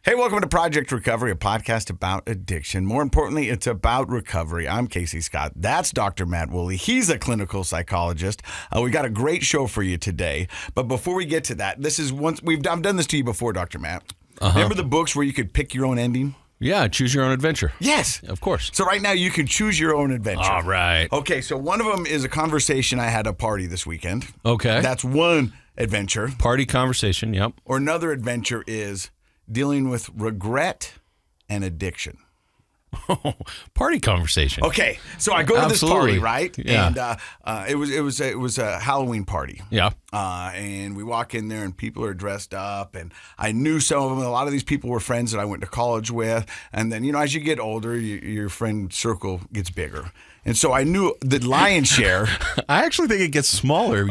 Hey, welcome to Project Recovery, a podcast about addiction. More importantly, it's about recovery. I'm Casey Scott. That's Dr. Matt Woolley. He's a clinical psychologist. We got a great show for you today. But before we get to that, I've done this to you before, Dr. Matt. Remember the books where you could pick your own ending? Yeah, choose your own adventure. Yes. Of course. So right now you can choose your own adventure. All right. Okay, so one of them is a conversation I had at a party this weekend. Okay. That's one adventure. Party conversation, yep. Or another adventure is dealing with regret and addiction. Party conversation. Okay, so I go to this party, right? Yeah. And it was a Halloween party. Yeah. And we walk in there, and people are dressed up, and I knew some of them. A lot of these people were friends that I went to college with, and then as you get older, your friend circle gets bigger. And so I knew the lion's share. I actually think it gets smaller.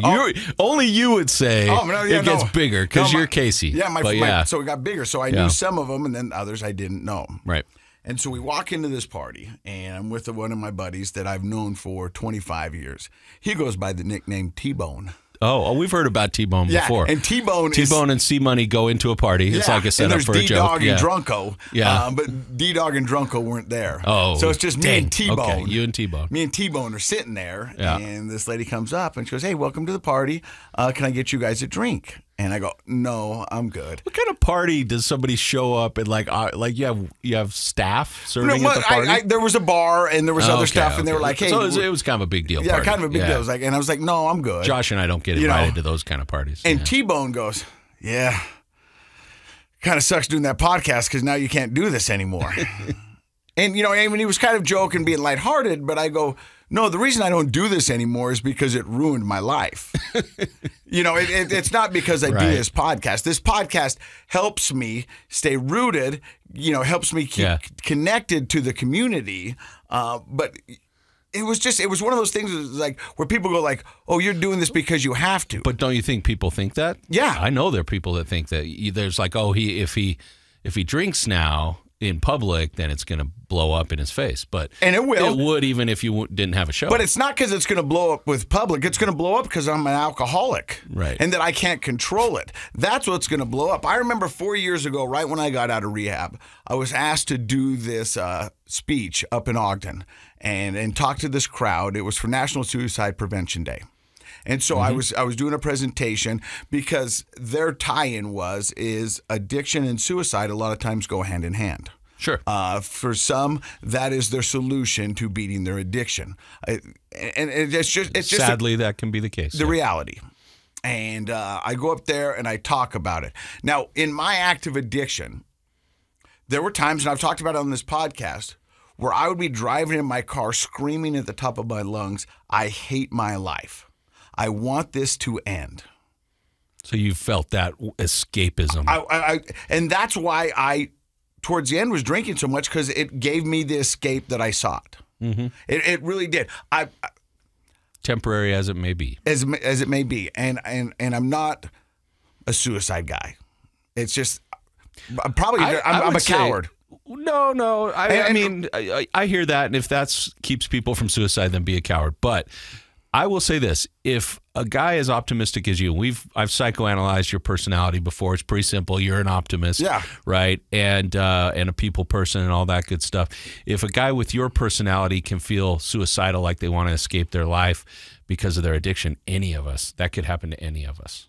Only you would say it gets bigger because you're Casey. Yeah, so it got bigger. So I knew some of them, and then others I didn't know. Right. And so we walk into this party, and I'm with one of my buddies that I've known for 25 years. He goes by the nickname T-Bone. Oh, we've heard about T-Bone before. And T-Bone and C-Money go into a party. It's like a setup for a joke. And there's D-Dog and Drunko. Yeah. But D-Dog and Drunko weren't there. Oh. So it's just me and T-Bone. Okay, you and T-Bone. Me and T-Bone are sitting there, Yeah. and this lady comes up, and she goes, "Hey, welcome to the party. Can I get you guys a drink?" And I go, "No, I'm good." What kind of party does somebody show up and like you have staff serving at the party? There was a bar and there was other stuff, and they were like, "Hey," so it was kind of a big deal. Yeah, party. kind of a big deal. It was like, and I was like, "No, I'm good." Josh and I don't get invited to those kind of parties. And T-Bone goes, "Yeah, kind of sucks doing that podcast because now you can't do this anymore." And I mean, he was kind of joking, being lighthearted, but I go, "No, the reason I don't do this anymore is because it ruined my life." It's not because I do this podcast. This podcast helps me stay rooted, helps me keep connected to the community. But it was one of those things like where people go like, "Oh, you're doing this because you have to." But don't you think people think that? Yeah. I know there are people that think that there's like, "Oh, if he drinks now in public, then it's going to blow up in his face." And it will. It would even if you didn't have a show. But it's not because it's going to blow up with public. It's going to blow up because I'm an alcoholic. Right. And that I can't control it. That's what's going to blow up. I remember 4 years ago, right when I got out of rehab, I was asked to do this speech up in Ogden and talk to this crowd. It was for National Suicide Prevention Day. And so I was doing a presentation because their tie-in is addiction and suicide a lot of times go hand in hand. Sure. For some, that is their solution to beating their addiction. And it's just sadly that can be the case. The reality. And I go up there and I talk about it. Now, in my active addiction, there were times, and I've talked about it on this podcast, where I would be driving in my car screaming at the top of my lungs, "I hate my life. I want this to end." So you felt that escapism. And that's why I, towards the end, was drinking so much, because it gave me the escape that I sought. Mm-hmm. It really did. Temporary as it may be. As it may be. And I'm not a suicide guy. It's just, I'm a coward. No. I mean, I hear that. And if that keeps people from suicide, then be a coward. But I will say this: if a guy as optimistic as you, I've psychoanalyzed your personality before. It's pretty simple. You're an optimist, right? And a people person and all that good stuff. If a guy with your personality can feel suicidal, like they want to escape their life because of their addiction, any of us, that could happen to any of us.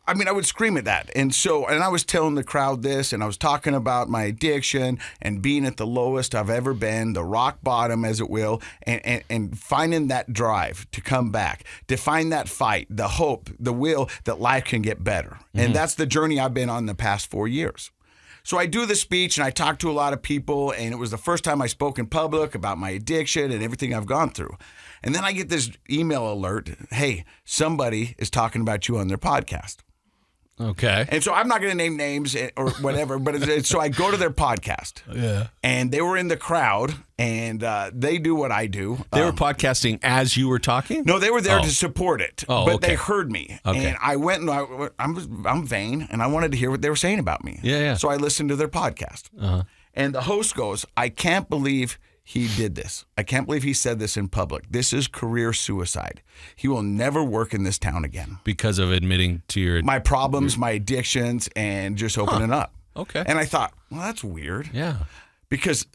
I would scream at that. And I was telling the crowd this, and I was talking about my addiction and being at the lowest I've ever been, the rock bottom, as it will, and finding that drive to come back, to find that fight, the hope, the will that life can get better. Mm-hmm. And that's the journey I've been on the past 4 years. So I do the speech, and I talk to a lot of people, and it was the first time I spoke in public about my addiction and everything I've gone through. And then I get this email alert, "Hey, somebody is talking about you on their podcast." Okay. And so I'm not going to name names or whatever, but so I go to their podcast. Yeah. And they were in the crowd, and they do what I do. They were podcasting as you were talking? No, they were there to support it. But okay. they heard me. Okay. And I went, and I'm vain, and I wanted to hear what they were saying about me. Yeah. So I listened to their podcast. Uh-huh. And the host goes, "I can't believe he did this. I can't believe he said this in public. This is career suicide. He will never work in this town again. Because of admitting to my problems, my addictions, and just opening up. Okay. And I thought, well, that's weird. Yeah. Because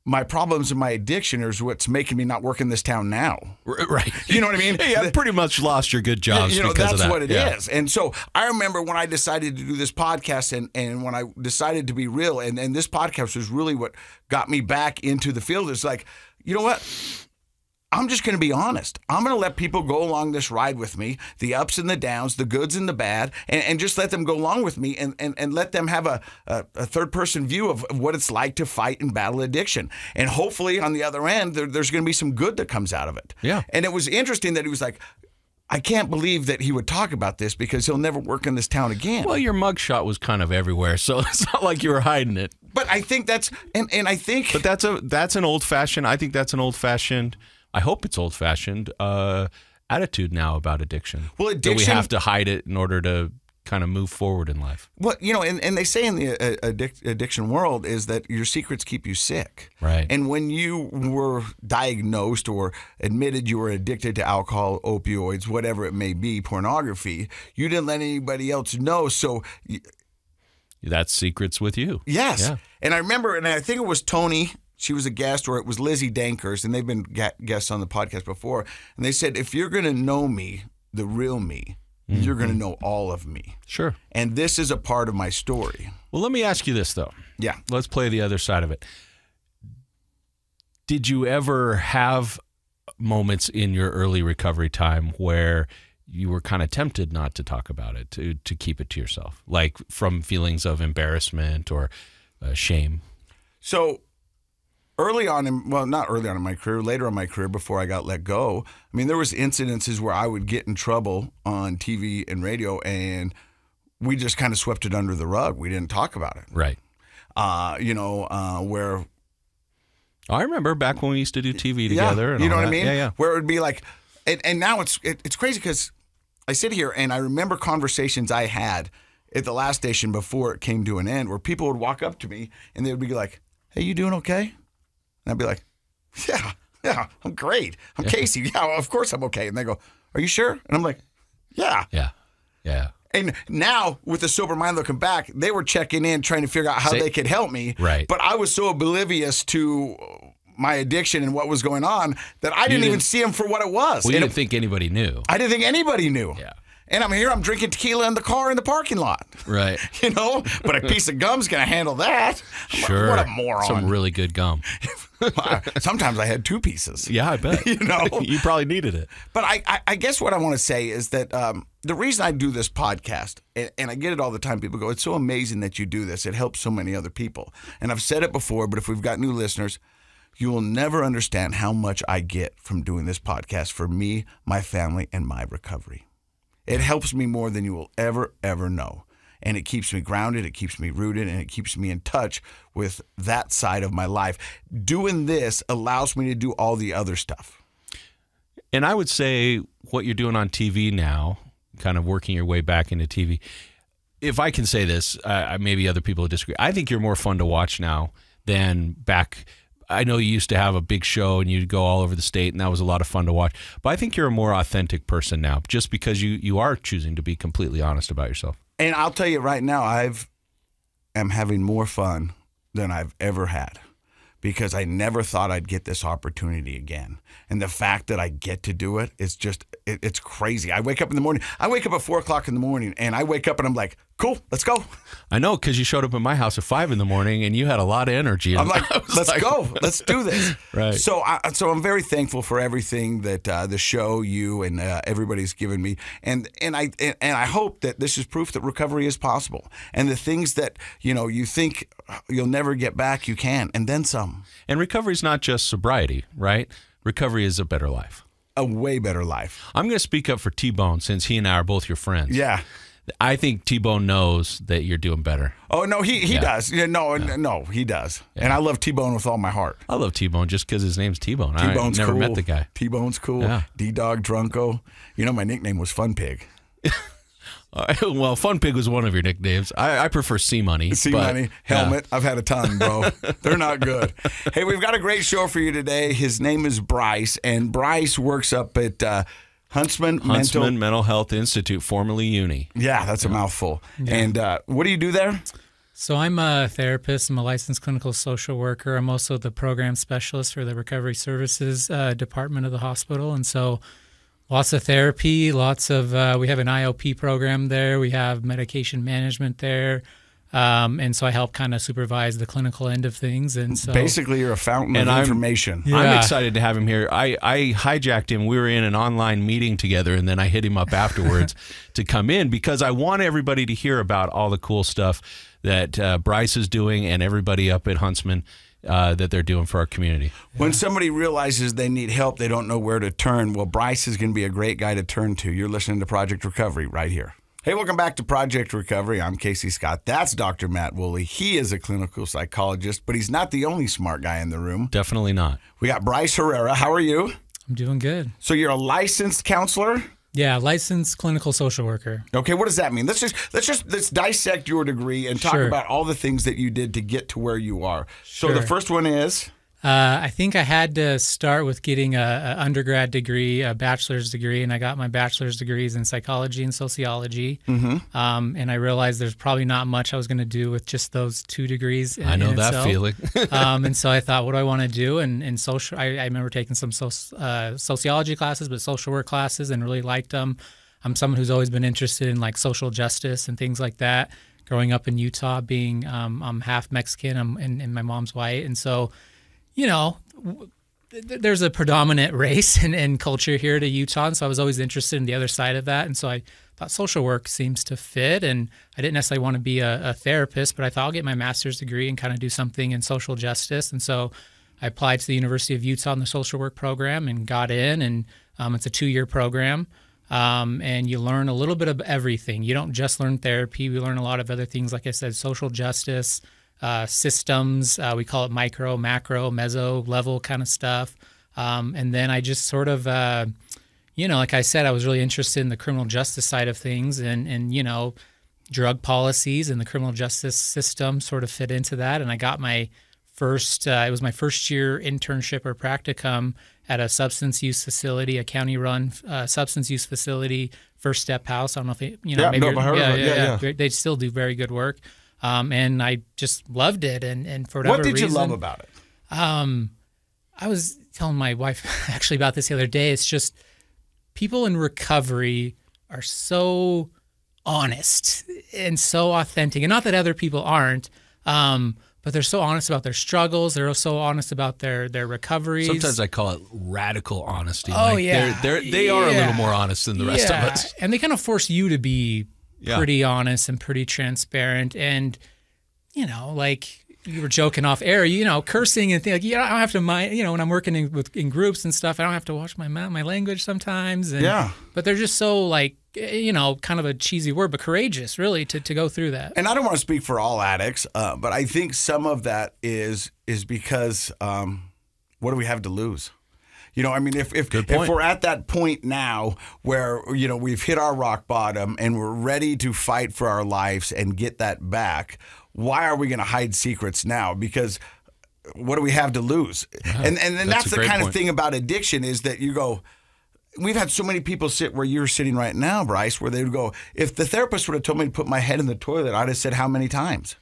my problems and my addiction is what's making me not work in this town now. Right. You know what I mean? Hey, I've pretty much lost your good jobs because that's of that. what it is. And so I remember when I decided to do this podcast and when I decided to be real, and this podcast was really what got me back into the field. It's like, you know what? I'm just going to be honest. I'm going to let people go along this ride with me, the ups and the downs, the goods and the bad, and just let them go along with me and let them have a third-person view of what it's like to fight and battle addiction. And hopefully on the other end, there's going to be some good that comes out of it. Yeah. And it was interesting that he was like, I can't believe that he would talk about this because he'll never work in this town again. Well, your mugshot was kind of everywhere, so it's not like you were hiding it. But I think that's, and I think... But that's an old-fashioned, I think that's an old-fashioned... I hope it's old-fashioned attitude now about addiction. Well, addiction... That we have to hide it in order to kind of move forward in life. Well, you know, and they say in the addiction world is that your secrets keep you sick. Right. And when you were diagnosed or admitted you were addicted to alcohol, opioids, whatever it may be, pornography, you didn't let anybody else know. So... That's secrets with you. Yes. Yeah. And I remember, and I think it was Tony... She was a guest, or it was Lizzie Dankers, and they've been guests on the podcast before. And they said, if you're going to know me, the real me, you're going to know all of me. Sure. And this is a part of my story. Well, let me ask you this, though. Yeah. Let's play the other side of it. Did you ever have moments in your early recovery time where you were kind of tempted not to talk about it, to keep it to yourself, like from feelings of embarrassment or shame? So... early on, not early on in my career, later in my career before I got let go, I mean, there was incidences where I would get in trouble on TV and radio and we just kind of swept it under the rug. We didn't talk about it. Right. Where... I remember back when we used to do TV together. Yeah, and you know all what I that. mean? Yeah, yeah. Where it would be like, and now it's crazy because I sit here and I remember conversations I had at the last station before it came to an end where people would walk up to me and they would be like, hey, you doing okay? And I'd be like, yeah, I'm great. I'm Casey. Yeah, of course I'm okay. And they go, are you sure? And I'm like, yeah. Yeah. And now, with a sober mind looking back, they were checking in, trying to figure out how they could help me. Right. But I was so oblivious to my addiction and what was going on that I didn't even see them for what it was. Well, you didn't think anybody knew. I didn't think anybody knew. Yeah. And I'm drinking tequila in the car in the parking lot. Right. You know? But a piece of gum's going to handle that. Sure. What a moron. Some really good gum. Sometimes I had 2 pieces. Yeah, I bet. You know? You probably needed it. But I guess what I want to say is that the reason I do this podcast, and I get it all the time, people go, it's so amazing that you do this. It helps so many other people. And I've said it before, but if we've got new listeners, you will never understand how much I get from doing this podcast for me, my family, and my recovery. It helps me more than you will ever, ever know. And it keeps me grounded, it keeps me rooted, and it keeps me in touch with that side of my life. Doing this allows me to do all the other stuff. And I would say what you're doing on TV now, kind of working your way back into TV, if I can say this, maybe other people disagree, I think you're more fun to watch now than back. I know you used to have a big show and you'd go all over the state and that was a lot of fun to watch. But I think you're a more authentic person now just because you are choosing to be completely honest about yourself. And I'll tell you right now, am having more fun than I've ever had because I never thought I'd get this opportunity again. And the fact that I get to do it is just, it's crazy. I wake up in the morning. I wake up at 4 o'clock in the morning and I wake up and I'm like, cool, let's go. I know, because you showed up at my house at 5 in the morning and you had a lot of energy. I'm like, let's go. Let's do this. Right. So I'm very thankful for everything that the show, you, and everybody's given me. And I hope that this is proof that recovery is possible. And the things that, you think you'll never get back, you can, and then some. And recovery is not just sobriety, right? Recovery is a better life. A way better life. I'm going to speak up for T-Bone since he and I are both your friends. Yeah. I think T-Bone knows that you're doing better. Oh, no, he does. Yeah, no, he does. Yeah. And I love T-Bone with all my heart. I love T-Bone just because his name's T-Bone. T-Bone's I never cool. met the guy. T-Bone's cool. Yeah. D-Dog Drunko. My nickname was Fun Pig. Well, Fun Pig was one of your nicknames. I prefer Sea Money. Sea Money, Helmet. Yeah. I've had a ton, bro. They're not good. Hey, we've got a great show for you today. His name is Bryce, and Bryce works up at Huntsman Mental Health Institute, formerly Uni. Yeah, that's a mouthful. Yeah. And what do you do there? So I'm a therapist. I'm a licensed clinical social worker. I'm also the program specialist for the recovery services department of the hospital. And so lots of therapy, lots of, we have an IOP program there. We have medication management there. And so I help kind of supervise the clinical end of things. And so basically you're a fountain of information. I'm excited to have him here. I hijacked him. We were in an online meeting together, and then I hit him up afterwards to come in because I want everybody to hear about all the cool stuff that Bryce is doing and everybody up at Huntsman that they're doing for our community. When somebody realizes they need help, they don't know where to turn, well, Bryce is going to be a great guy to turn to. You're listening to Project Recovery right here. Hey, welcome back to Project Recovery. I'm Casey Scott. That's Dr. Matt Woolley. He is a clinical psychologist, but he's not the only smart guy in the room. Definitely not. We got Bryce Herrera. How are you? I'm doing good. So you're a licensed counselor? Yeah, licensed clinical social worker. Okay, what does that mean? Let's dissect your degree and talk about all the things that you did to get to where you are. Sure. So the first one is? I think I had to start with getting an undergrad degree, a bachelor's degree, and I got my bachelor's degrees in psychology and sociology. Mm-hmm. And I realized there's probably not much I was going to do with just those 2 degrees. I know that feeling. And so I thought, what do I want to do? And social, I remember taking some sociology classes, but social work classes, and really liked them. I'm someone who's always been interested in like social justice and things like that. Growing up in Utah, being I'm half Mexican, and my mom's white, and so. You know, there's a predominant race and culture here to Utah, and so I was always interested in the other side of that. And so I thought social work seems to fit, and I didn't necessarily want to be a therapist, but I thought I'll get my master's degree and kind of do something in social justice. And so I applied to the University of Utah in the social work program and got in, and it's a 2-year program. And you learn a little bit of everything. You don't just learn therapy. We learn a lot of other things, like I said, social justice, systems, we call it micro, macro, meso level kind of stuff. And then I just sort of, like I said, I was really interested in the criminal justice side of things and drug policies and the criminal justice system sort of fit into that. And I got my first, it was my first year internship or practicum at a substance use facility, a county-run substance use facility, First Step House. I don't know if maybe they still do very good work. And I just loved it, and for whatever reason. What did you love about it? I was telling my wife actually about this the other day. It's just people in recovery are so honest and so authentic, and not that other people aren't, but they're so honest about their struggles. They're so honest about their recoveries. Sometimes I call it radical honesty. Oh, like yeah. They are a little more honest than the rest of us. And they kind of force you to be pretty honest and pretty transparent. And, like you were joking off air, cursing and things like, I don't have to mind, when I'm working in groups and stuff, I don't have to watch my language sometimes. And, but they're just so like, kind of a cheesy word, but courageous really to go through that. And I don't want to speak for all addicts, but I think some of that is because what do we have to lose? If we're at that point now where, we've hit our rock bottom and we're ready to fight for our lives and get that back, why are we going to hide secrets now? Because what do we have to lose? Yeah, and that's the kind of thing about addiction is that you go, we've had so many people sit where you're sitting right now, Bryce, where they would go, if the therapist would have told me to put my head in the toilet, I'd have said how many times?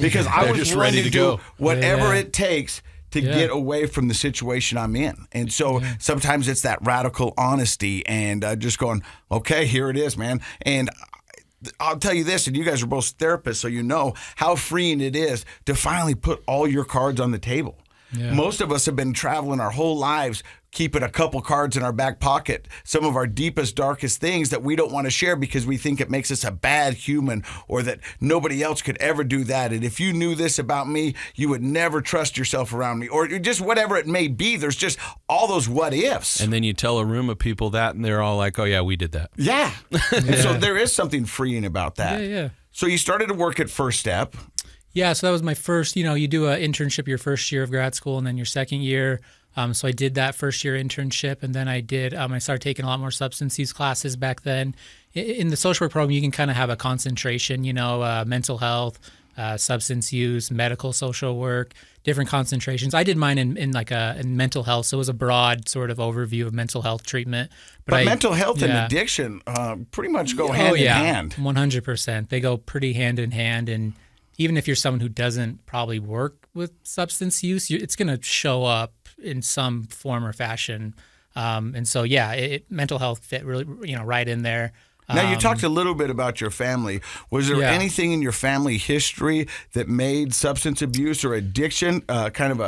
Because I was just ready to do whatever it takes to get away from the situation I'm in. And so sometimes it's that radical honesty and just going, okay, here it is, man. And I'll tell you this, and you guys are both therapists, so you know how freeing it is to finally put all your cards on the table. Yeah. Most of us have been traveling our whole lives keeping a couple cards in our back pocket, some of our deepest, darkest things that we don't want to share because we think it makes us a bad human or that nobody else could ever do that. And if you knew this about me, you would never trust yourself around me, or just whatever it may be. There's just all those what ifs. And then you tell a room of people that, and they're all like, oh, yeah, we did that. Yeah. And so there is something freeing about that. Yeah. So you started to work at First Step. Yeah, so that was my first, you do an internship your first year of grad school, and then your second year, So I did that first year internship, and then I started taking a lot more substance use classes back then. In the social work program, you can kind of have a concentration, mental health, substance use, medical social work, different concentrations. I did mine in mental health, so it was a broad sort of overview of mental health treatment. But mental health and addiction pretty much go hand in hand. 100%. They go pretty hand in hand, and even if you're someone who doesn't probably work with substance use, it's going to show up in some form or fashion. And so, mental health fit really, right in there. Now, you talked a little bit about your family. Was there anything in your family history that made substance abuse or addiction kind of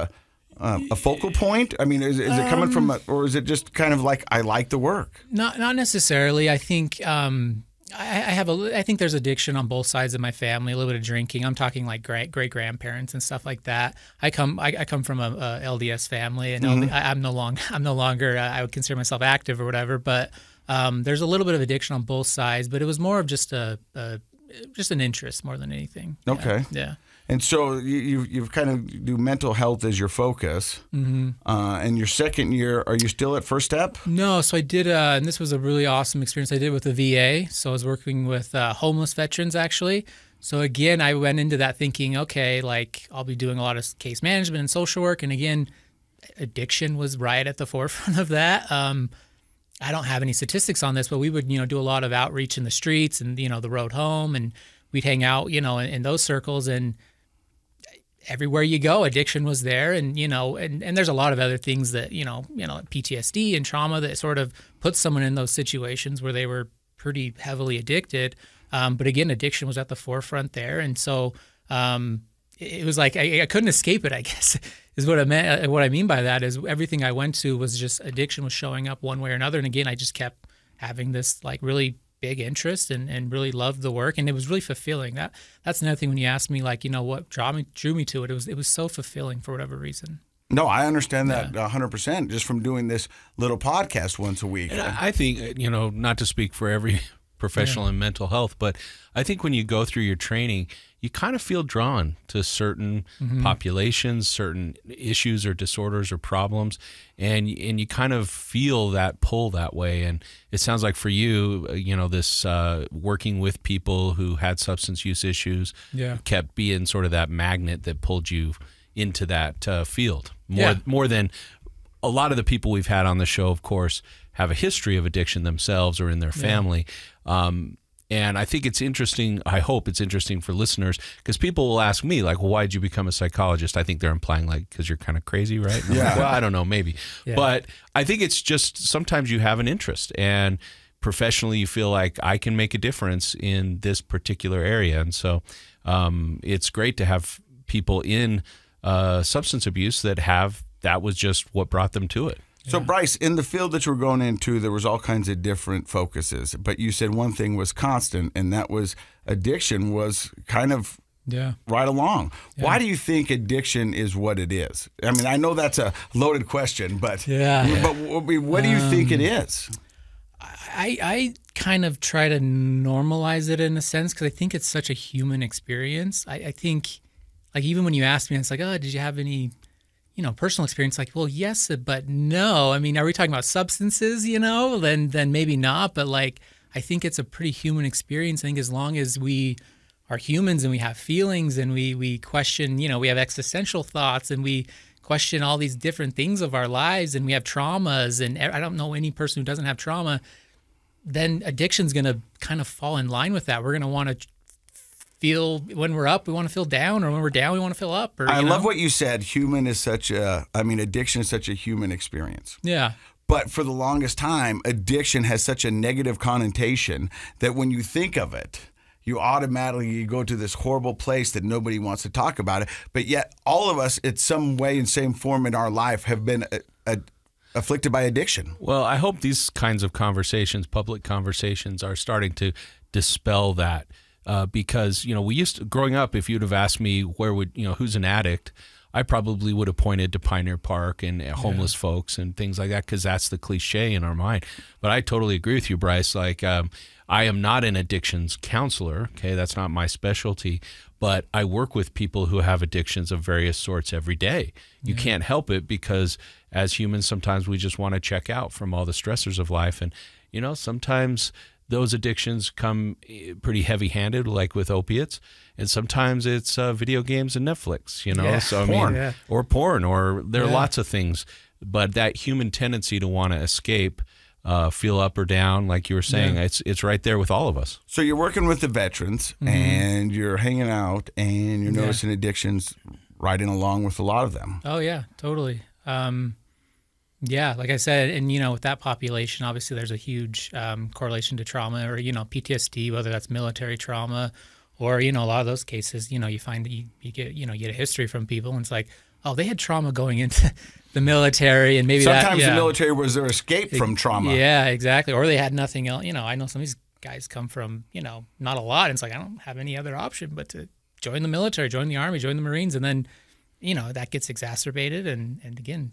a focal point? I mean, is it coming from, or is it just kind of like, I like the work? Not necessarily. I think I think there's addiction on both sides of my family. A little bit of drinking. I'm talking like great grandparents and stuff like that. I come from a LDS family, and I'm no longer I would consider myself active or whatever, but. There's a little bit of addiction on both sides, but it was more of just just an interest more than anything. Okay. Yeah. And so you've kind of do mental health as your focus. Mm-hmm. And your second year, are you still at First Step? No. So I did, and this was a really awesome experience I did with the VA. So I was working with homeless veterans, actually. So again, I went into that thinking, okay, like I'll be doing a lot of case management and social work. And again, addiction was right at the forefront of that. I don't have any statistics on this, but we would, do a lot of outreach in the streets and, the road home, and we'd hang out, in those circles, and everywhere you go, addiction was there. And, and there's a lot of other things that, PTSD and trauma that sort of puts someone in those situations where they were pretty heavily addicted. But again, addiction was at the forefront there. And so, it was like, I couldn't escape it, I guess. Is what I meant. What I mean by that is everything I went to was just addiction was showing up one way or another. And again, I just kept having this like really big interest and really loved the work, and it was really fulfilling. That's another thing when you ask me like, what drew me to it. It was so fulfilling for whatever reason. No, I understand that 100% just from doing this little podcast once a week. And I think, not to speak for every professional in mental health, but I think when you go through your training, you kind of feel drawn to certain populations, certain issues or disorders or problems, and you kind of feel that pull that way. And it sounds like for you, this working with people who had substance use issues kept being sort of that magnet that pulled you into that field more than a lot of the people we've had on the show, of course, have a history of addiction themselves or in their family. And I think it's interesting, I hope it's interesting for listeners, because people will ask me, like, well, why did you become a psychologist? I think they're implying, like, because you're kind of crazy, right? Yeah. Well, I don't know, maybe. Yeah. But I think it's just sometimes you have an interest, and professionally you feel like I can make a difference in this particular area. And so it's great to have people in substance abuse that was just what brought them to it. So, Bryce, in the field that you were going into, there was all kinds of different focuses. But you said one thing was constant, and that was addiction was kind of right along. Yeah. Why do you think addiction is what it is? I mean, I know that's a loaded question, but what do you think it is? I kind of try to normalize it in a sense because I think it's such a human experience. I think, like, even when you ask me, it's like, oh, did you have any personal experience? Like, well, yes, but no. I mean, are we talking about substances, then maybe not. But like, I think it's a pretty human experience. I think as long as we are humans and we have feelings and we question, we have existential thoughts and we question all these different things of our lives and we have traumas, and I don't know any person who doesn't have trauma, then addiction's going to kind of fall in line with that. We're going to want to feel when we're up, we want to feel down, or when we're down, we want to feel up. Or, I love what you said. Addiction is such a human experience. Yeah. But for the longest time, addiction has such a negative connotation that when you think of it, you automatically go to this horrible place that nobody wants to talk about it. But yet all of us, in some way and same form in our life, have been afflicted by addiction. Well, I hope these kinds of conversations, public conversations, are starting to dispel that. Because, we used to, growing up, if you'd have asked me who's an addict, I probably would have pointed to Pioneer Park and homeless folks and things like that, because that's the cliche in our mind. But I totally agree with you, Bryce. Like, I am not an addictions counselor. Okay, that's not my specialty. But I work with people who have addictions of various sorts every day. You can't help it, because as humans, sometimes we just want to check out from all the stressors of life. And, you know, sometimes those addictions come pretty heavy-handed, like with opiates, and sometimes it's video games and Netflix, you know, so porn. Or porn, or there are lots of things. But that human tendency to want to escape, feel up or down, like you were saying, it's right there with all of us. So you're working with the veterans, and you're hanging out, and you're noticing addictions riding along with a lot of them. Oh yeah, totally. Yeah, like I said, and you know, with that population, obviously there's a huge correlation to trauma, or, you know, PTSD, whether that's military trauma, or, you know, a lot of those cases, you know, you find that you get, you know, you get a history from people, and it's like, oh, they had trauma going into the military, and maybe sometimes the military was their escape from trauma. Yeah, exactly. Or they had nothing else. You know, I know some of these guys come from, you know, not a lot. And it's like, I don't have any other option but to join the military, join the Army, join the Marines. And then, you know, that gets exacerbated. And again,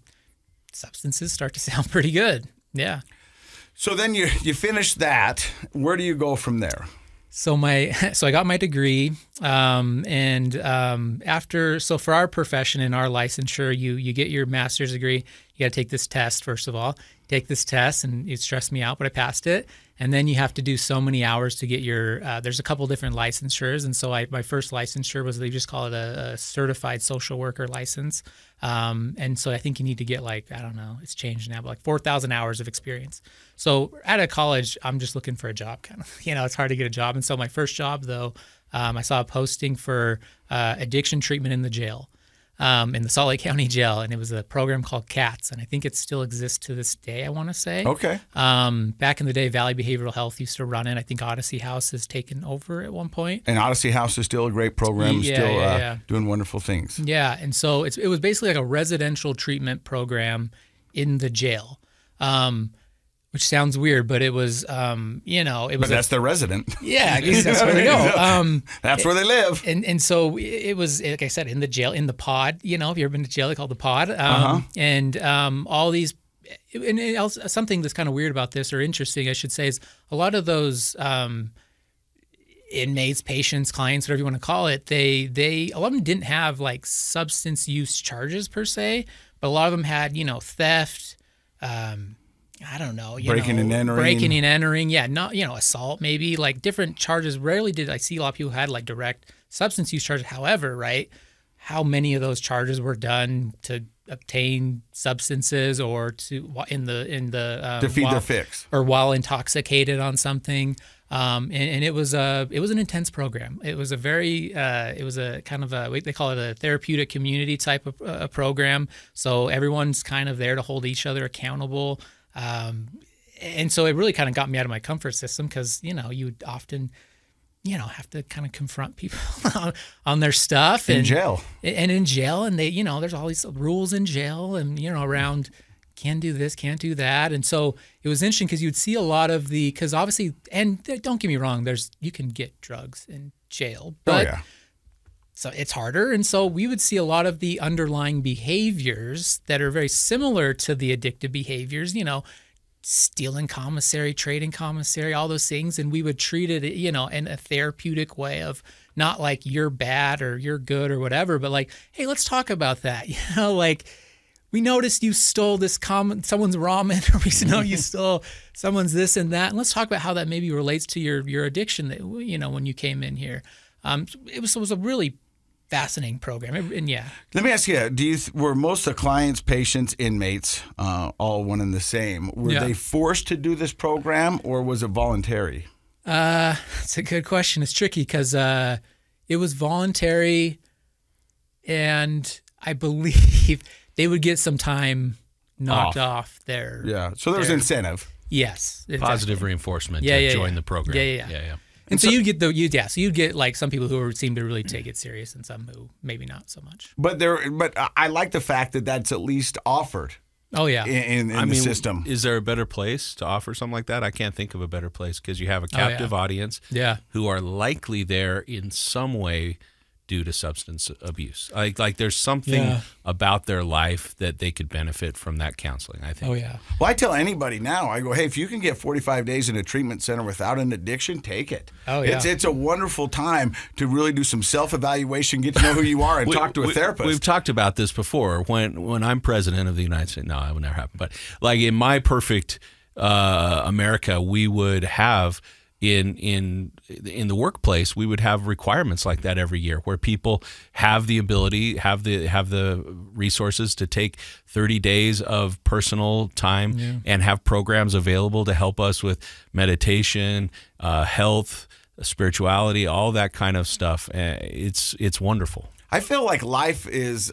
substances start to sound pretty good. Yeah. So then you finish that. Where do you go from there? So I got my degree, and after, so for our profession and our licensure, you get your master's degree. You got to take this test first of all. Take this test, and it stressed me out, but I passed it. And then you have to do so many hours to get your. There's a couple different licensures, and so my first licensure was, they just call it a certified social worker license. And so I think you need to get, like, I don't know, it's changed now, but like 4,000 hours of experience. So out of college, I'm just looking for a job, kind of. You know, it's hard to get a job. And so my first job, though, I saw a posting for addiction treatment in the jail, in the Salt Lake County Jail, and it was a program called CATS, and I think it still exists to this day, I want to say. Okay. Back in the day, Valley Behavioral Health used to run it. I think Odyssey House has taken over at one point. And Odyssey House is still a great program, doing wonderful things. Yeah, and so it was basically like a residential treatment program in the jail. Which sounds weird, but it was, you know, it was. But that's their resident. Yeah, that's where they go. That's where they live. And so it was, like I said, in the jail, in the pod. You know, if you've ever been to jail, they call it the pod. And all these, and also, something that's kind of weird about this, or interesting, I should say, is a lot of those inmates, patients, clients, whatever you want to call it, a lot of them didn't have like substance use charges per se, but a lot of them had, you know, theft. I don't know, breaking and entering. Yeah, not, you know, assault, maybe, like different charges. Rarely did I see a lot of people who had like direct substance use charges. However, right, how many of those charges were done to obtain substances, or to in the to feed their fix, or while intoxicated on something. And it was an intense program. It was a very it was a kind of a, they call it a therapeutic community type of program. So everyone's kind of there to hold each other accountable. And so it really kind of got me out of my comfort system, because, you know, you often, you know, have to kind of confront people on their stuff in jail. And in jail, and they, you know, there's all these rules in jail, and, you know, around can't do this, can't do that. And so it was interesting, because you'd see a lot of because obviously, and don't get me wrong, you can get drugs in jail, but so it's harder. And so we would see a lot of the underlying behaviors that are very similar to the addictive behaviors, you know, stealing commissary, trading commissary, all those things. And we would treat it, you know, in a therapeutic way of not like you're bad or you're good or whatever, but like, hey, let's talk about that. You know, like, we noticed you stole someone's ramen, or we know you stole someone's this and that. And let's talk about how that maybe relates to your addiction that, you know, when you came in here. It was a really fascinating program. And yeah. Let me ask you, were most of the clients, patients, inmates, all one and the same? Were they forced to do this program, or was it voluntary? It's a good question. It's tricky, because it was voluntary, and I believe they would get some time knocked off their. Yeah. So there was incentive. Yes. Positive reinforcement to join the program. Yeah. And so you'd get like some people who seem to really take it serious, and some who maybe not so much. But I like the fact that that's at least offered. Oh yeah. In the system. Is there a better place to offer something like that? I can't think of a better place, because you have a captive audience who are likely there in some way due to substance abuse. Like there's something about their life that they could benefit from that counseling, I think. Oh, yeah. Well, I tell anybody now, I go, hey, if you can get 45 days in a treatment center without an addiction, take it. Oh, yeah. It's a wonderful time to really do some self-evaluation, get to know who you are, and talk to a therapist. We've talked about this before. When I'm president of the United States, no, that would never happen. But like in my perfect America, we would have in the workplace, we would have requirements like that every year, where people have the ability, have the resources to take 30 days of personal time and have programs available to help us with meditation, health, spirituality, all that kind of stuff. It's wonderful. I feel like life is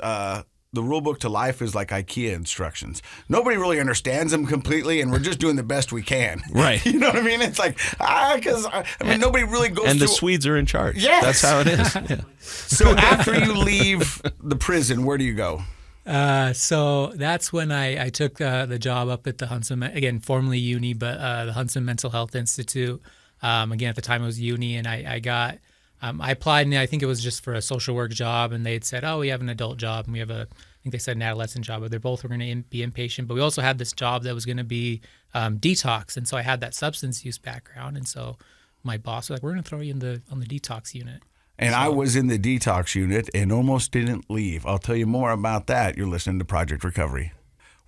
the rule book to life is like IKEA instructions. Nobody really understands them completely, and we're just doing the best we can. Right. You know what I mean? It's like, because nobody really goes and through. the Swedes are in charge. Yes. That's how it is. Yeah. So after you leave the prison, where do you go? So that's when I took the job up at the Huntsman, again, formerly uni, but the Huntsman Mental Health Institute. Again, at the time it was uni, and I applied, and I think it was just for a social work job, and they'd said, oh, we have an adult job, and we have I think they said an adolescent job, but they're both were going to be inpatient. But we also had this job that was going to be detox, and so I had that substance use background, and so my boss was like, we're going to throw you on the detox unit. And I was in the detox unit and almost didn't leave. I'll tell you more about that. You're listening to Project Recovery.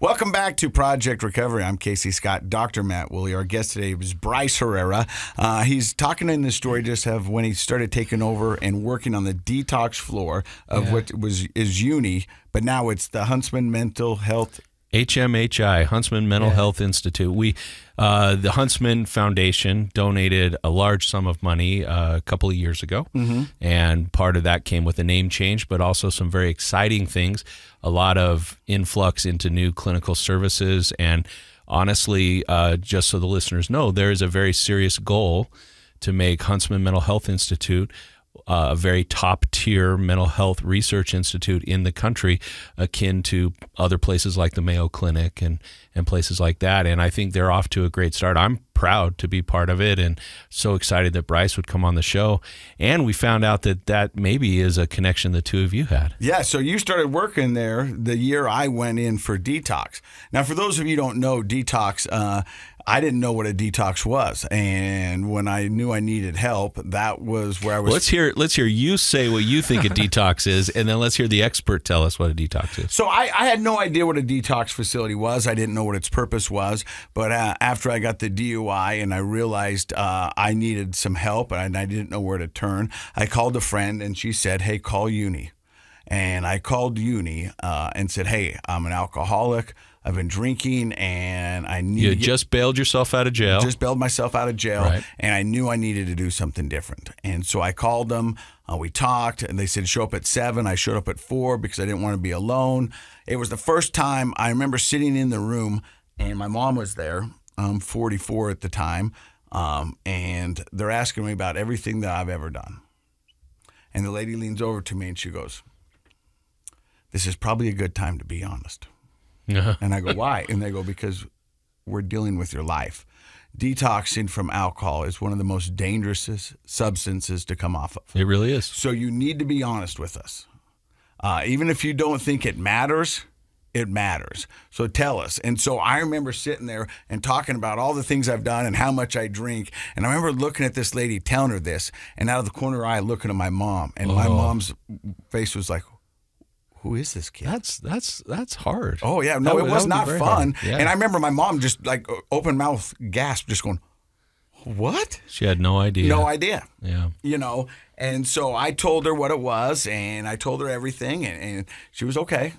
Welcome back to Project Recovery. I'm Casey Scott, Dr. Matt Woolley. Our guest today was Bryce Herrera. He's talking in this story just of when he started taking over and working on the detox floor of what is uni, but now it's the Huntsman Mental Health HMHI, Huntsman Mental Health Institute. The Huntsman Foundation donated a large sum of money a couple of years ago, and part of that came with a name change, but also some very exciting things, a lot of influx into new clinical services, and honestly, just so the listeners know, there is a very serious goal to make Huntsman Mental Health Institute a very top-tier mental health research institute in the country, akin to other places like the Mayo Clinic and places like that. And I think they're off to a great start. I'm proud to be part of it and so excited that Bryce would come on the show. And we found out that maybe is a connection the two of you had. Yeah, so you started working there the year I went in for detox. Now, for those of you who don't know, detox, I didn't know what a detox was, and when I knew I needed help, that was where I was. Let's hear you say what you think a detox is, and then let's hear the expert tell us what a detox is. So I had no idea what a detox facility was. I didn't know what its purpose was, but after I got the DUI and I realized I needed some help and I didn't know where to turn, I called a friend and she said, "Hey, call Uni." And I called Uni and said, "Hey, I'm an alcoholic. I've been drinking, and I need." You just bailed yourself out of jail. Just bailed myself out of jail, right. And I knew I needed to do something different. And so I called them. We talked, and they said show up at 7. I showed up at 4 because I didn't want to be alone. It was the first time I remember sitting in the room, and my mom was there. I'm 44 at the time, and they're asking me about everything that I've ever done. And the lady leans over to me and she goes, "This is probably a good time to be honest." Uh-huh. And I go, "Why?" And they go, "Because we're dealing with your life. Detoxing from alcohol is one of the most dangerous substances to come off of. It really is. So you need to be honest with us. Even if you don't think it matters, it matters. So tell us." And so I remember sitting there and talking about all the things I've done and how much I drink. And I remember looking at this lady, telling her this, and out of the corner of her eye, looking at my mom. And my mom's face was like, "Who is this kid?" That's hard. Oh, yeah. No, it was not fun. Yeah. And I remember my mom just like open mouth gasp, just going, "What?" She had no idea. No idea. Yeah. You know, and so I told her what it was, and I told her everything, and she was okay.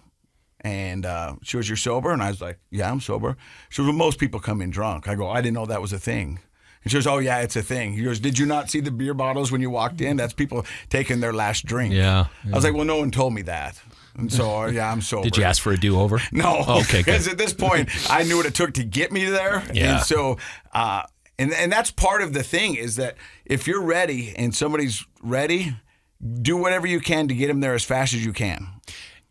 And she was, "You're sober?" And I was like, "Yeah, I'm sober." She was, "Well, most people come in drunk." I go, "I didn't know that was a thing." And she goes, "Oh, yeah, it's a thing." He goes, "Did you not see the beer bottles when you walked in? That's people taking their last drink." Yeah. I was like, "Well, no one told me that." And so, yeah, I'm sober. Did you ask for a do-over? No. Okay, good. Because at this point, I knew what it took to get me there. Yeah. And so, and that's part of the thing is that if you're ready and somebody's ready, do whatever you can to get them there as fast as you can.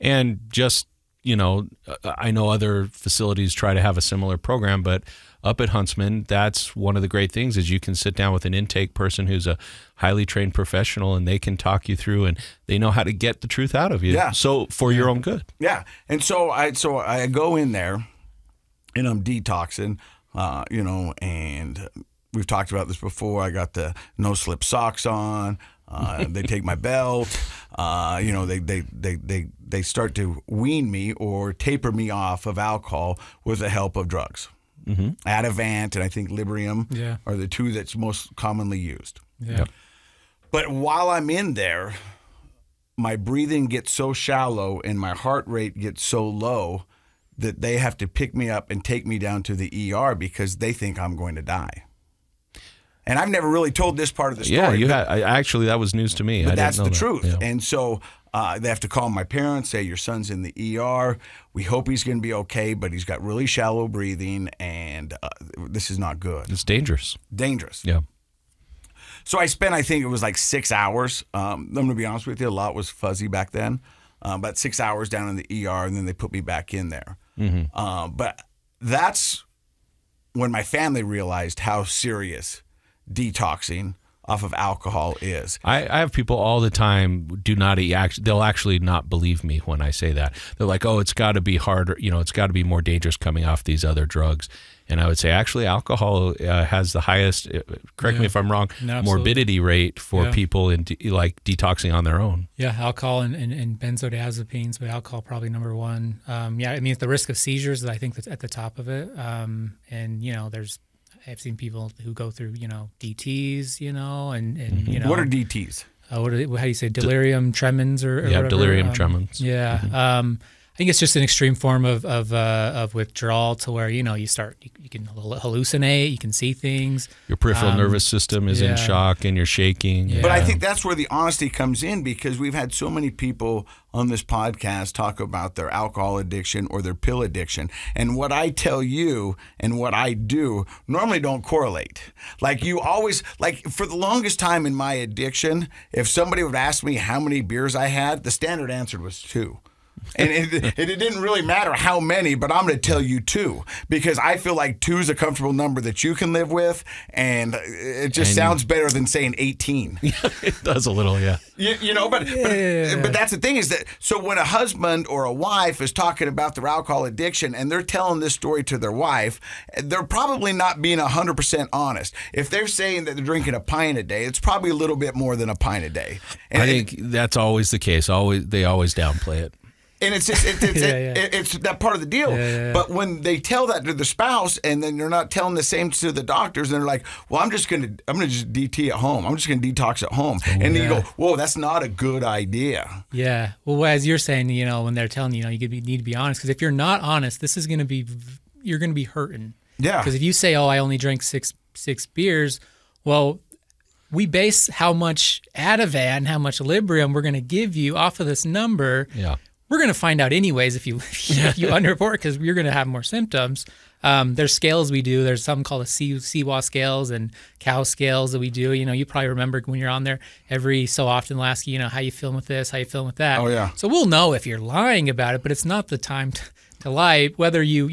And just, I know other facilities try to have a similar program, but up at Huntsman, that's one of the great things is you can sit down with an intake person who's a highly trained professional, and they can talk you through, and they know how to get the truth out of you. Yeah. So for your own good. Yeah. And so I go in there and I'm detoxing, and we've talked about this before. I got the no slip socks on. They take my belt. They start to wean me or taper me off of alcohol with the help of drugs. Mm-hmm. Ativan and I think Librium are the two that's most commonly used. Yeah. Yep. But while I'm in there, my breathing gets so shallow and my heart rate gets so low that they have to pick me up and take me down to the ER because they think I'm going to die. And I've never really told this part of the story. Yeah, you had. Actually, that was news to me. But I that's didn't know the that. truth. Yeah. And so they have to call my parents, say, your son's in the ER. We hope he's going to be okay, but he's got really shallow breathing, and this is not good. It's dangerous. Dangerous. Yeah. So I spent, I think it was like 6 hours. I'm going to be honest with you, a lot was fuzzy back then. About 6 hours down in the ER, and then they put me back in there. Mm-hmm. But that's when my family realized how serious detoxing off of alcohol is. I have people all the time do not they'll actually not believe me when I say that. They're like, oh, it's got to be harder, it's got to be more dangerous coming off these other drugs. And I would say actually alcohol has the highest, correct me if I'm wrong, morbidity rate for people in detoxing on their own. Yeah, alcohol and benzodiazepines, but alcohol probably number one. It's the risk of seizures that I think that's at the top of it. I've seen people who go through, DTs, and What are DTs? How do you say, delirium tremens or whatever? Delirium tremens. Yeah. Mm-hmm. I think it's just an extreme form of withdrawal to where, you can hallucinate, you can see things. Your peripheral nervous system is in shock and you're shaking. Yeah. But I think that's where the honesty comes in, because we've had so many people on this podcast talk about their alcohol addiction or their pill addiction. And what I tell you and what I do normally don't correlate. Like you always, for the longest time in my addiction, if somebody would ask me how many beers I had, the standard answer was 2. And it didn't really matter how many, but I'm going to tell you 2 because I feel like 2 is a comfortable number that you can live with, and it just sounds better than saying 18. It does a little, yeah. But that's the thing is that, so when a husband or a wife is talking about their alcohol addiction and they're telling this story to their wife, they're probably not being 100% honest. If they're saying that they're drinking a pint a day, it's probably a little bit more than a pint a day. And I think that's always the case. They always downplay it. And it's just it's that part of the deal. But when they tell that to the spouse, and then they're not telling the same to the doctors, and they're like, "Well, I'm just gonna DT at home. I'm just gonna detox at home." And then you go, "Whoa, that's not a good idea." Yeah. Well, as you're saying, when they're telling you, you need to be honest, because if you're not honest, you're gonna be hurting. Yeah. Because if you say, "Oh, I only drank six beers," well, we base how much Ativan, how much Librium we're gonna give you off of this number. Yeah. We're going to find out anyways if you underreport, because you're going to have more symptoms. There's scales we do. There's something called a CWA scales and cow scales that we do. You probably remember when you're on there, every so often they'll ask you, how you feeling with this, how you feeling with that. Oh, yeah. So we'll know if you're lying about it, but it's not the time to lie, whether your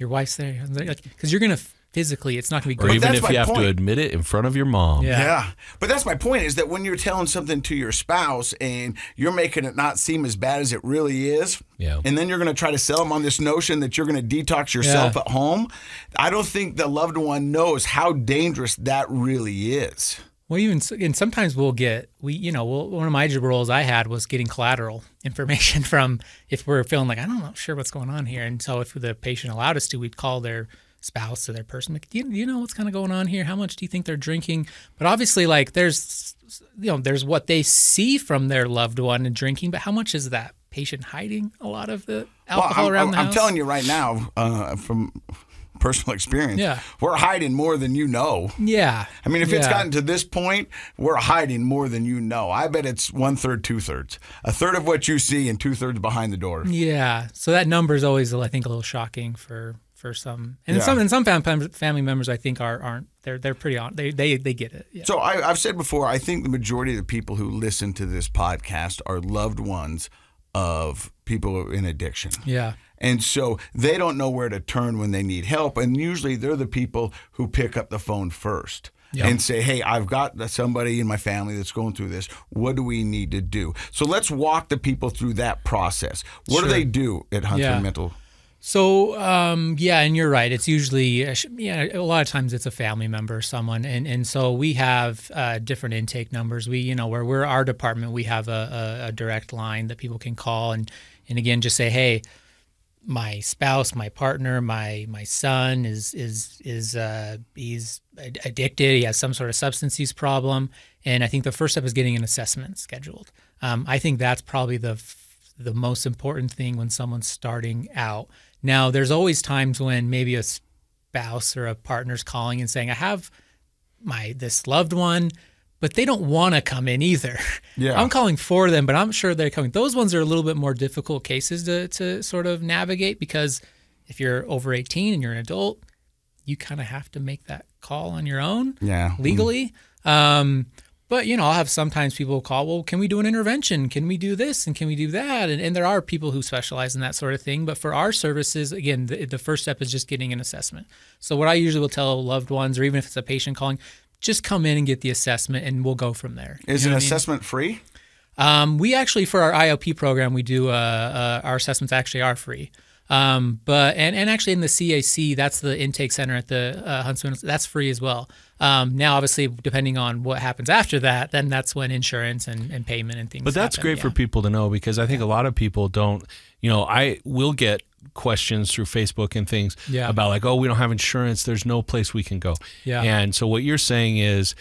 wife's there. Because you're going to physically, it's not going to be great. Or good. even if you have to admit it in front of your mom. Yeah. But that's my point, is that when you're telling something to your spouse and you're making it not seem as bad as it really is, and then you're going to try to sell them on this notion that you're going to detox yourself at home, I don't think the loved one knows how dangerous that really is. Well, and sometimes we'll get, one of my roles I had was getting collateral information from, if we're feeling like, I'm not sure what's going on here. And so if the patient allowed us to, we'd call their spouse or their person, like, do you know what's kind of going on here? How much do you think they're drinking? But obviously, there's what they see from their loved one and drinking, but how much is that patient hiding a lot of the alcohol around the house? I'm telling you right now, from personal experience, we're hiding more than you know. Yeah. I mean, if it's gotten to this point, we're hiding more than you know. I bet it's 1/3, 2/3. 1/3 of what you see and 2/3 behind the door. Yeah. So that number is always, I think, a little shocking for some, and some family members, I think, aren't. They're pretty on. They get it. Yeah. So I've said before, I think the majority of the people who listen to this podcast are loved ones of people in addiction. Yeah. And so they don't know where to turn when they need help. And usually they're the people who pick up the phone first and say, hey, I've got somebody in my family that's going through this. What do we need to do? So let's walk the people through that process. What do they do at Huntsman Mental? So, and you're right. It's usually, a lot of times it's a family member or someone. And so we have different intake numbers. We, where we're our department, we have a direct line that people can call and again, just say, hey, my spouse, my partner, my son is he's addicted. He has some sort of substance use problem. And I think the first step is getting an assessment scheduled. I think that's probably the most important thing when someone's starting out. Now, there's always times when maybe a spouse or a partner's calling and saying, I have this loved one, but they don't want to come in either. Yeah. I'm calling for them, but I'm sure they're coming. Those ones are a little bit more difficult cases to sort of navigate, because if you're over 18 and you're an adult, you kind of have to make that call on your own legally. But, I'll have sometimes people call, well, can we do an intervention? Can we do this? And can we do that? And there are people who specialize in that sort of thing. But for our services, again, the first step is just getting an assessment. So what I usually will tell loved ones, or even if it's a patient calling, just come in and get the assessment and we'll go from there. Is an assessment free? We actually, for our IOP program, we do our assessments actually are free. But actually in the CAC, that's the intake center at the Huntsman, that's free as well. Now, obviously, depending on what happens after that, then that's when insurance and payment and things. But that's great for people to know, because I think a lot of people don't. I will get questions through Facebook and things about like, oh, we don't have insurance. There's no place we can go. Yeah. And so what you're saying is,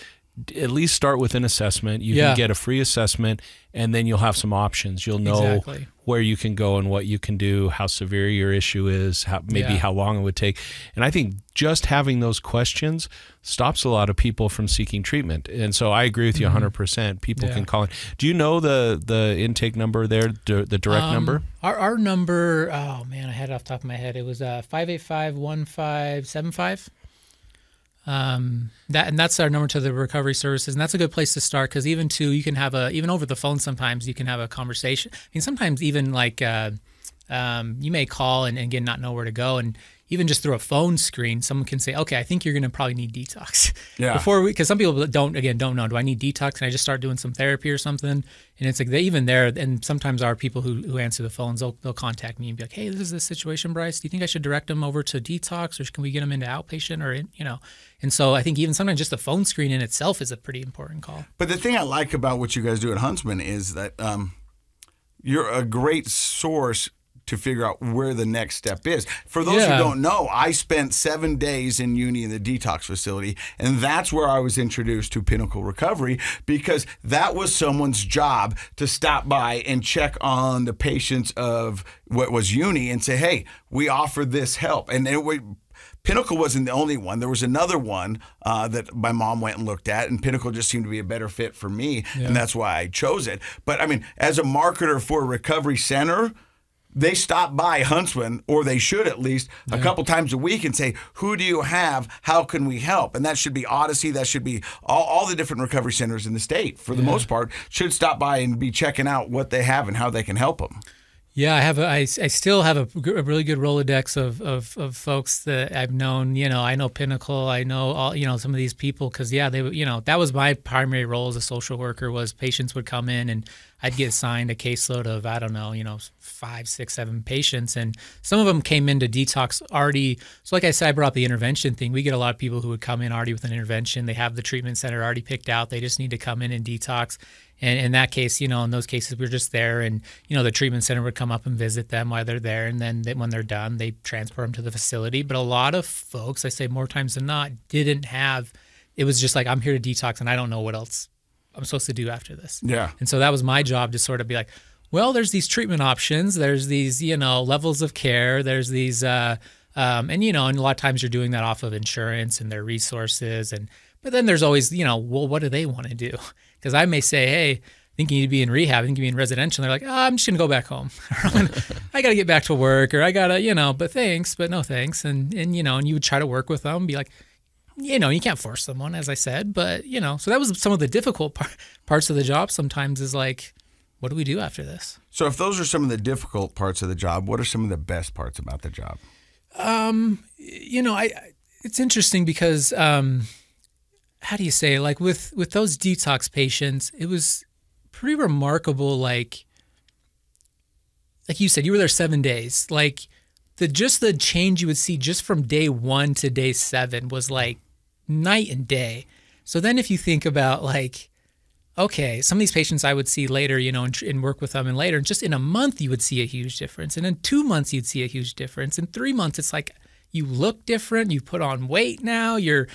at least start with an assessment. You can get a free assessment, and then you'll have some options. You'll know where you can go and what you can do, how severe your issue is, how long it would take. And I think just having those questions stops a lot of people from seeking treatment. And so I agree with you 100%. People can call in. Do you know the intake number there, the direct number? Our number, oh man, I had it off the top of my head. It was 585-1575. That's our number to the recovery services, and that's a good place to start, because even you can have even over the phone sometimes you can have a conversation. I mean, sometimes even like you may call and again not know where to go, and even just through a phone screen, someone can say, okay, I think you're going to probably need detox. Yeah. Because some people don't know, do I need detox? Can I just start doing some therapy or something? And it's like and sometimes our people who answer the phones, they'll contact me and be like, hey, this is the situation, Bryce. Do you think I should direct them over to detox, or can we get them into outpatient, or And so I think even sometimes just the phone screen in itself is a pretty important call. But the thing I like about what you guys do at Huntsman is that you're a great source to figure out where the next step is. For those who don't know, I spent 7 days in uni in the detox facility, and that's where I was introduced to Pinnacle Recovery, because that was someone's job to stop by and check on the patients of what was uni and say, hey, we offer this help. And Pinnacle wasn't the only one. There was another one that my mom went and looked at, and Pinnacle just seemed to be a better fit for me, and that's why I chose it. But I mean, as a marketer for a recovery center, they stop by Huntsman, or they should at least, a couple times a week and say, who do you have? How can we help? And that should be Odyssey. That should be all the different recovery centers in the state, for the most part, should stop by and be checking out what they have and how they can help them. Yeah, I still have a really good Rolodex of folks that I've known. I know Pinnacle. I know all some of these people, because they that was my primary role as a social worker. Was patients would come in and I'd get assigned a caseload of 5, 6, 7 patients, and some of them came into detox already. So like I said, I brought up the intervention thing. We get a lot of people who would come in already with an intervention. They have the treatment center already picked out. They just need to come in and detox. And in that case, in those cases, we're just there, and the treatment center would come up and visit them while they're there, and then when they're done, they transport them to the facility. But a lot of folks, I say more times than not, didn't have. It was just like, I'm here to detox, and I don't know what else I'm supposed to do after this. Yeah. And so that was my job, to sort of be like, well, there's these treatment options, there's these levels of care, there's these and a lot of times you're doing that off of insurance and their resources, but then there's always well, what do they want to do? Because I may say, hey, I think you need to be in rehab, I think you need to be in residential. And they're like, I'm just going to go back home. I got to get back to work, or I got to, but thanks, but no thanks. And you would try to work with them, be like, you can't force someone, as I said, but, so that was some of the difficult parts of the job sometimes, is like, what do we do after this? So if those are some of the difficult parts of the job, what are some of the best parts about the job? It's interesting because, how do you say, like with those detox patients, it was pretty remarkable. Like you said, you were there 7 days. Like the change you would see just from day 1 to day 7 was like night and day. So then if you think about like, okay, some of these patients I would see later, and work with them, and later, and just in a month you would see a huge difference, and in 2 months you'd see a huge difference. In 3 months, it's like you look different, you put on weight now, you're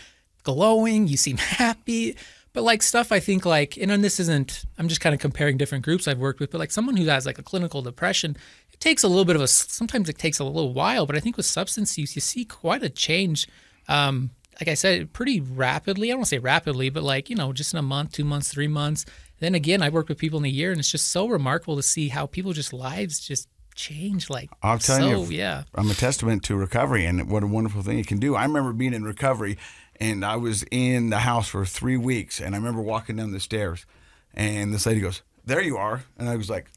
glowing, you seem happy. But like stuff I think like, and this isn't, I'm just kind of comparing different groups I've worked with, but like someone who has like a clinical depression, it takes a little bit of sometimes it takes a little while, but I think with substance use, you see quite a change. Like I said, pretty rapidly. I don't want to say rapidly, but like, just in a month, 2 months, 3 months. Then again, I work with people in a year, and it's just so remarkable to see how people just lives just change. Like, I'll tell you, yeah. I'm a testament to recovery and what a wonderful thing it can do. I remember being in recovery, and I was in the house for 3 weeks, and I remember walking down the stairs, and this lady goes, "There you are." And I was like,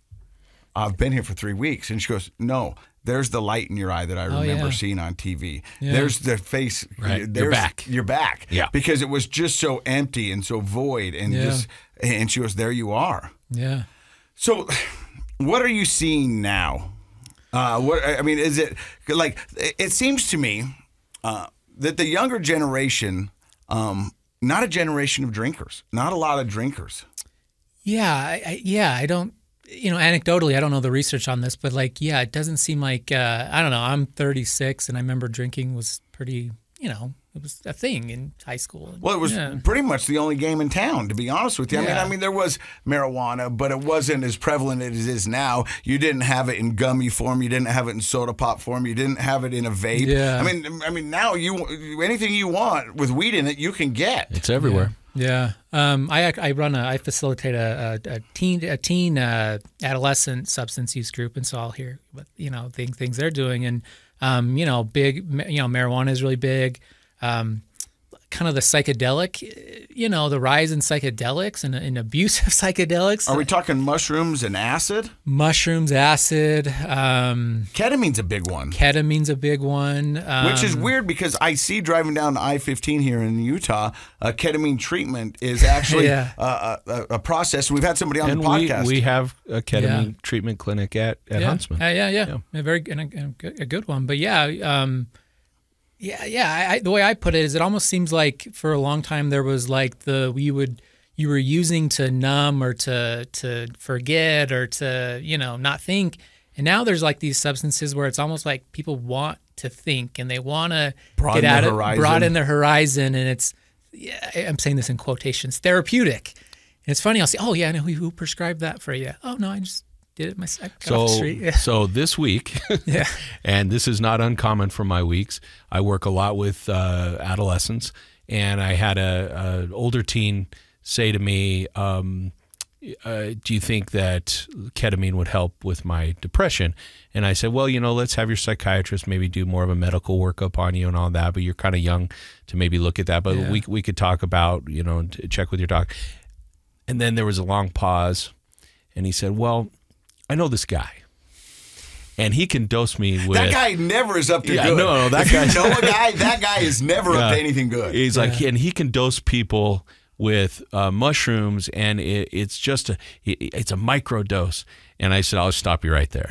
"I've been here for 3 weeks." And she goes, "No. There's the light in your eye that I remember seeing on TV. Yeah. There's the face. Right. You're back. You're back." Yeah. Because it was just so empty and so void. And she goes, "There you are." Yeah. So what are you seeing now? Is it like, it seems to me that the younger generation, not a generation of drinkers, not a lot of drinkers. Yeah. I don't, anecdotally, I don't know the research on this, but like, yeah, it doesn't seem like, I don't know, I'm 36 and I remember drinking was pretty, it was a thing in high school. Well, it was pretty much the only game in town, to be honest with you. Yeah. I mean, there was marijuana, but it wasn't as prevalent as it is now. You didn't have it in gummy form. You didn't have it in soda pop form. You didn't have it in a vape. Yeah. I mean, now anything you want with weed in it, you can get. It's everywhere. Yeah. I facilitate a teen adolescent substance use group, and so I'll hear what things they're doing, and marijuana is really big. Kind of the psychedelic, the rise in psychedelics and abuse of psychedelics. Are we talking mushrooms and acid? Mushrooms, acid. Ketamine's a big one. Which is weird because I see driving down I-15 here in Utah, ketamine treatment is actually a process. We've had somebody on the podcast. We have a ketamine treatment clinic at Huntsman. A good one. But the way I put it is, it almost seems like for a long time there was like you were using to numb or to forget or to not think, and now there's like these substances where it's almost like people want to think and they want to broaden their horizon, and it's I'm saying this in quotations, therapeutic. And it's funny, I'll say, "Oh yeah, I know who prescribed that for you." "Oh no, I just did it myself." So this week, and this is not uncommon for my weeks, I work a lot with adolescents, and I had an older teen say to me, "Do you think that ketamine would help with my depression?" And I said, "Well, let's have your psychiatrist maybe do more of a medical workup on you and all that, but you're kind of young to maybe look at that, but we could talk about, check with your doc." And then there was a long pause, and he said, "Well, I know this guy, and he can dose me with..." That guy never is up to good. No, that guy. That guy is never up to anything good. He's like, and he can dose people with mushrooms, and it's a micro dose. And I said, "I'll stop you right there.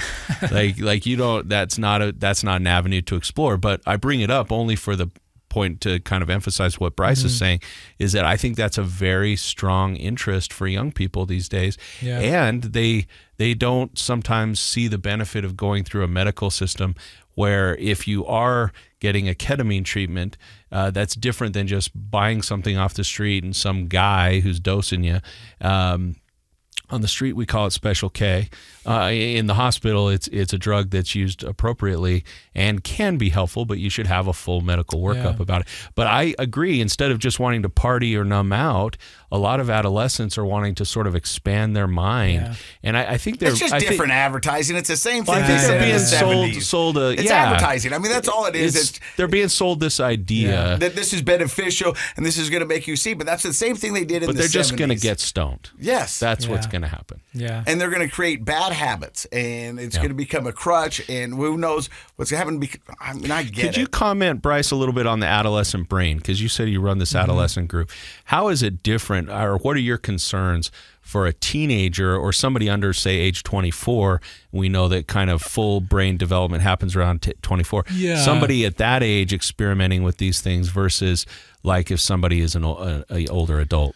like you don't. That's not an avenue to explore." But I bring it up only for the point to kind of emphasize what Bryce is saying, is that I think that's a very strong interest for young people these days, and they don't sometimes see the benefit of going through a medical system where if you are getting a ketamine treatment, that's different than just buying something off the street and some guy who's dosing you. On the street, we call it Special K. in the hospital, it's a drug that's used appropriately and can be helpful, but you should have a full medical workup about it. But I agree, instead of just wanting to party or numb out, a lot of adolescents are wanting to sort of expand their mind. And I think it's just different advertising. It's the same thing. I think they're being sold it's advertising. I mean, that's all it is. They're being sold this idea that this is beneficial and this is going to make you see. But that's the same thing they did in the 70s. But they're just going to get stoned. Yes. That's what's going to happen. Yeah. And they're going to create bad habits, and it's going to become a crutch, and who knows what's going to happen. I mean, I get it. Could you comment, Bryce, a little bit on the adolescent brain? Because you said you run this adolescent group. How is it different, or what are your concerns for a teenager or somebody under, say, age 24? We know that kind of full brain development happens around 24. Yeah. Somebody at that age experimenting with these things versus like if somebody is an older adult.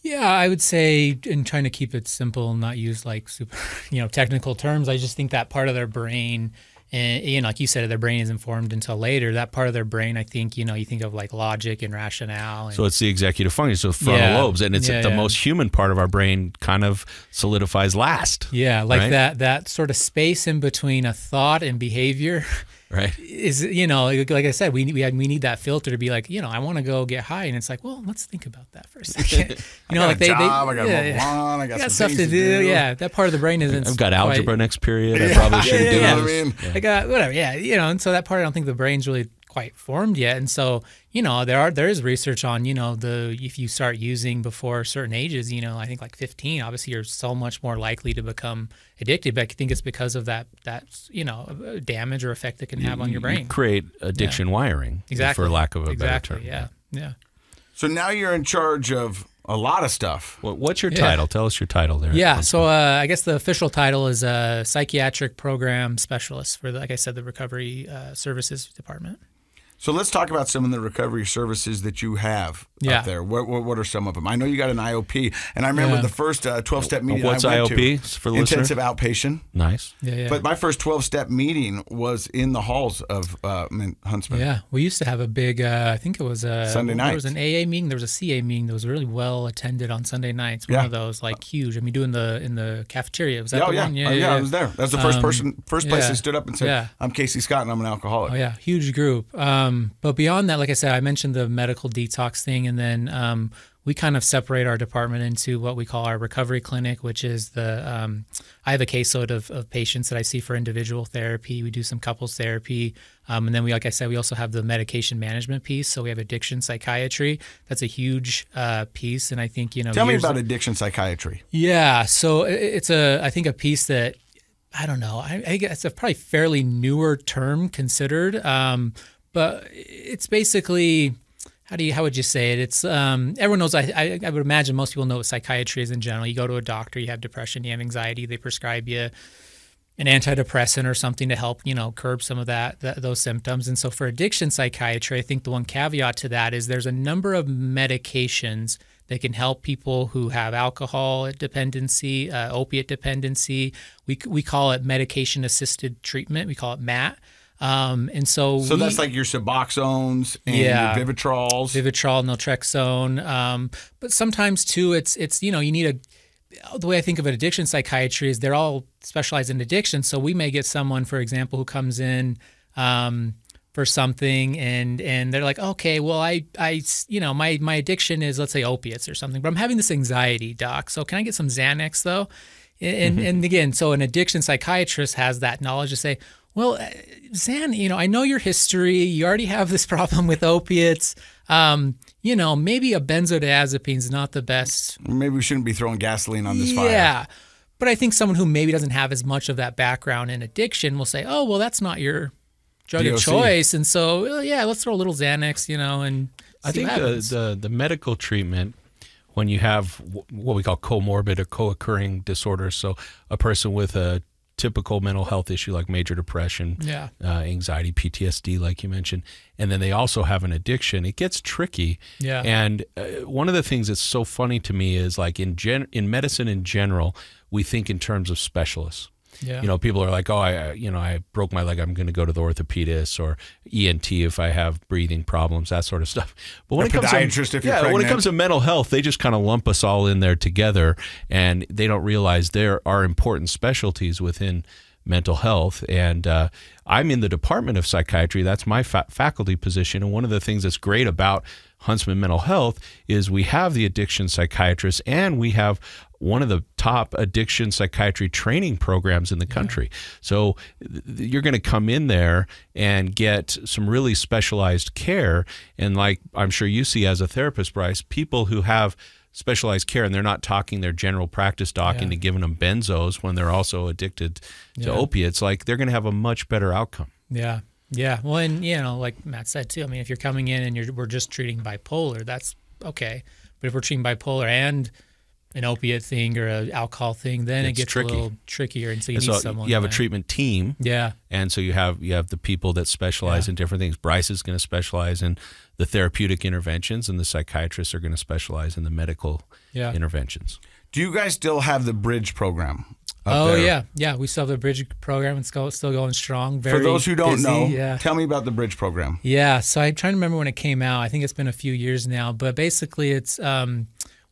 Yeah, I would say, in trying to keep it simple and not use like super, technical terms, I just think that part of their brain, and like you said, their brain isn't formed until later. That part of their brain, I think, you think of like logic and rationale. And, so it's the executive function, so frontal lobes, and it's the most human part of our brain kind of solidifies last. Yeah, like that sort of space in between a thought and behavior. Right. Is, like I said, we need that filter to be like, I want to go get high. And it's like, well, let's think about that for a second. I got a job, I got I got some stuff to do. Yeah. That part of the brain isn't. I've got algebra next period. I probably shouldn't do this. I got whatever. Yeah. And so that part, I don't think the brain's really quite formed yet. And so, there is research on, if you start using before certain ages, I think like 15, obviously you're so much more likely to become addicted. But I think it's because of that damage or effect it can have on your brain. You create addiction wiring, for lack of a better term. Yeah. So now you're in charge of a lot of stuff. What's your title? Tell us your title there. Yeah, so I guess the official title is Psychiatric Program Specialist for, like I said, the Recovery Services Department. So let's talk about some of the recovery services that you have up there. What are some of them? I know you got an IOP, and I remember the first 12-step meeting What's I went IOP to. for the Intensive listener? outpatient. Nice. Yeah. But my first 12-step meeting was in the halls of Huntsman. Yeah, we used to have a big, I think it was a Sunday night. There was an AA meeting, there was a CA meeting that was really well attended on Sunday nights. One of those, like, huge. I mean, in the cafeteria. Was that the one? Yeah, I was there. That was the first place I stood up and said, I'm Casey Scott and I'm an alcoholic. Oh, yeah, huge group. But beyond that, like I said, I mentioned the medical detox thing, and then we kind of separate our department into what we call our recovery clinic, which is I have a caseload of patients that I see for individual therapy. We do some couples therapy. And then like I said, we also have the medication management piece. So we have addiction psychiatry. That's a huge piece. And I think, Tell me about addiction psychiatry. Yeah. So it's I think a piece that, I don't know, I think it's a probably fairly newer term considered. But it's basically, how would you say it? It's everyone knows. I would imagine most people know what psychiatry is in general. You go to a doctor, you have depression, you have anxiety, they prescribe you an antidepressant or something to help curb some of those symptoms. And so for addiction psychiatry, I think the one caveat to that is there's a number of medications that can help people who have alcohol dependency, opiate dependency. We call it medication assisted treatment. We call it MAT. And so that's like your Suboxones and your Vivitrols. Vivitrol, naltrexone. But sometimes too, it's you need the way I think of it, addiction psychiatry is they're all specialized in addiction. So we may get someone, for example, who comes in for something and they're like, okay, well, I my addiction is, let's say, opiates or something, but I'm having this anxiety, doc. So can I get some Xanax though? And again, so an addiction psychiatrist has that knowledge to say, well, Zan, I know your history. You already have this problem with opiates. Maybe a benzodiazepine is not the best. Maybe we shouldn't be throwing gasoline on this fire. Yeah. But I think someone who maybe doesn't have as much of that background in addiction will say, oh, well, that's not your drug of choice. And so, let's throw a little Xanax, and I think the medical treatment, when you have what we call comorbid or co-occurring disorders, so a person with a typical mental health issue like major depression, anxiety, PTSD, like you mentioned, and then they also have an addiction, it gets tricky. Yeah. And one of the things that's so funny to me is like in medicine in general, we think in terms of specialists. Yeah. You know, people are like, oh, I broke my leg, I'm going to go to the orthopedist, or ENT if I have breathing problems, that sort of stuff. But when it comes when it comes to mental health, they just kind of lump us all in there together, and they don't realize there are important specialties within mental health. And I'm in the Department of Psychiatry. That's my faculty position. And one of the things that's great about Huntsman Mental Health is we have the addiction psychiatrist, and we have one of the top addiction psychiatry training programs in the country. So you're going to come in there and get some really specialized care. And like I'm sure you see as a therapist, Bryce, people who have specialized care, and they're not talking their general practice doc into giving them benzos when they're also addicted to opiates, like they're going to have a much better outcome. Yeah. Yeah. Well, and, you know, like Matt said, too, I mean, if you're coming in and we're just treating bipolar, that's okay. But if we're treating bipolar and an opiate thing or an alcohol thing, then it gets tricky. A little trickier. And so you need someone. You have a treatment team. Yeah. And so you have the people that specialize in different things. Bryce is going to specialize in the therapeutic interventions, and the psychiatrists are going to specialize in the medical interventions. Do you guys still have the Bridge program? Yeah. We still have the Bridge program. It's still going strong. Very For those who don't busy. know, tell me about the Bridge program. Yeah, so I'm trying to remember when it came out. I think it's been a few years now, but basically it's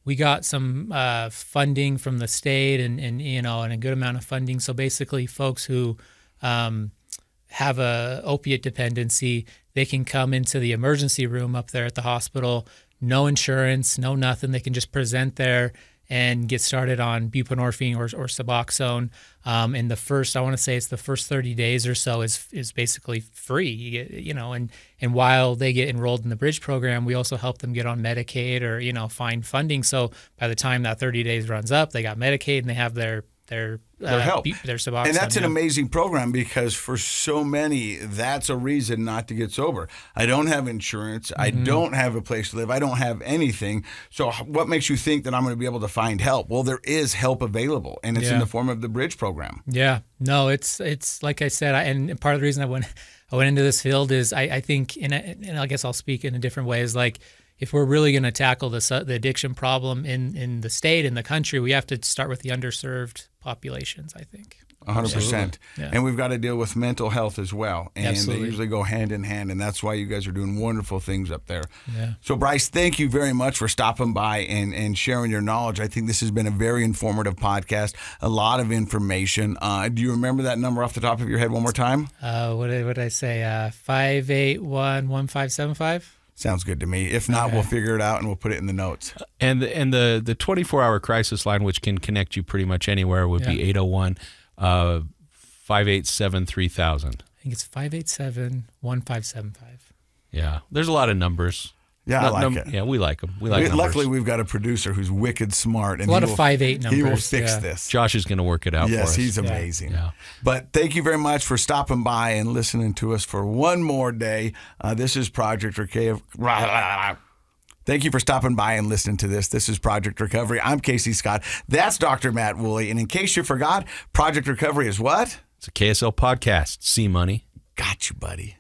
we got some funding from the state and you know, and a good amount of funding. So basically, folks who have a opiate dependency, they can come into the emergency room up there at the hospital. No insurance, no nothing. They can just present there and get started on buprenorphine or Suboxone. And the first, I want to say it's the first 30 days or so is basically free. You get, you know, and while they get enrolled in the Bridge program, we also help them get on Medicaid or, you know, find funding. So by the time that 30 days runs up, they got Medicaid and they have their help, their Suboxone. And that's an amazing program, because for so many, that's a reason not to get sober. I don't have insurance. I don't have a place to live. I don't have anything. So what makes you think that I'm going to be able to find help? Well, there is help available, and it's in the form of the Bridge program. Yeah. No, it's like I said, and part of the reason I went into this field is I think, and I guess I'll speak in a different way, is like, if we're really going to tackle the addiction problem in the state, in the country, we have to start with the underserved populations, I think. 100%. Yeah. And we've got to deal with mental health as well. And Absolutely. They usually go hand in hand, and that's why you guys are doing wonderful things up there. Yeah. So, Bryce, thank you very much for stopping by and sharing your knowledge. I think this has been a very informative podcast, a lot of information. Do you remember that number off the top of your head one more time? What did I say? 581-1575? Sounds good to me. If not, we'll figure it out and we'll put it in the notes. And the 24-hour crisis line, which can connect you pretty much anywhere, would be 801-587-3000. I think it's 587-1575. Yeah, there's a lot of numbers. Yeah, I like it. Yeah, we like them. Luckily, we've got a producer who's wicked smart. And a lot of 5-8 numbers. He will fix this. Josh is going to work it out for us. Yes, he's amazing. Yeah. But thank you very much for stopping by and listening to us for one more day. This is Project Recovery. Thank you for stopping by and listening to this. This is Project Recovery. I'm Casey Scott. That's Dr. Matt Woolley. And in case you forgot, Project Recovery is what? It's a KSL podcast. C-Money. Got you, buddy.